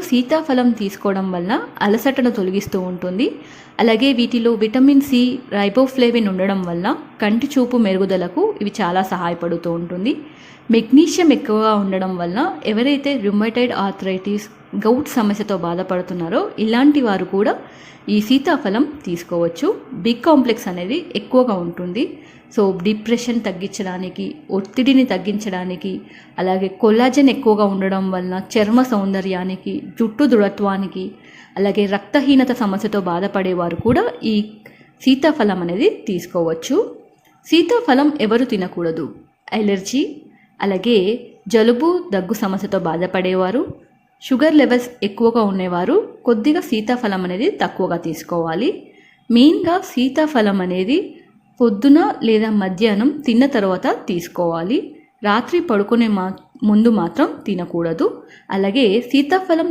సీతాఫలం తీసుకోవడం వల్ల అలసటను తొలగిస్తూ ఉంటుంది. అలాగే వీటిలో విటమిన్ సి, రైబోఫ్లేవిన్ ఉండడం వల్ల కంటి చూపు మెరుగుదలకు ఇవి చాలా సహాయపడుతూ ఉంటుంది. మెగ్నీషియం ఎక్కువగా ఉండడం వల్ల ఎవరైతే రుమటైడ్ ఆర్థరైటిస్, గౌట్ సమస్యతో బాధపడుతున్నారో ఇలాంటి వారు కూడా ఈ సీతాఫలం తీసుకోవచ్చు. బి కాంప్లెక్స్ అనేది ఎక్కువగా ఉంటుంది. సో డిప్రెషన్ తగ్గించడానికి, ఒత్తిడిని తగ్గించడానికి, అలాగే కొల్లాజెన్ ఎక్కువగా ఉండడం వలన చర్మ సౌందర్యానికి, జుట్టు దృఢత్వానికి, అలాగే రక్తహీనత సమస్యతో బాధపడేవారు కూడా ఈ సీతాఫలం అనేది తీసుకోవచ్చు. సీతాఫలం ఎవరు తినకూడదు? అలర్జీ, అలాగే జలుబు, దగ్గు సమస్యతో బాధపడేవారు, షుగర్ లెవెల్స్ ఎక్కువగా ఉండేవారు కొద్దిగా సీతాఫలం అనేది తక్కువగా తీసుకోవాలి. మెయిన్గా సీతాఫలం అనేది పొద్దున లేదా మధ్యాహ్నం తిన్న తర్వాత తీసుకోవాలి. రాత్రి పడుకునే ముందు మాత్రం తినకూడదు. అలాగే సీతాఫలం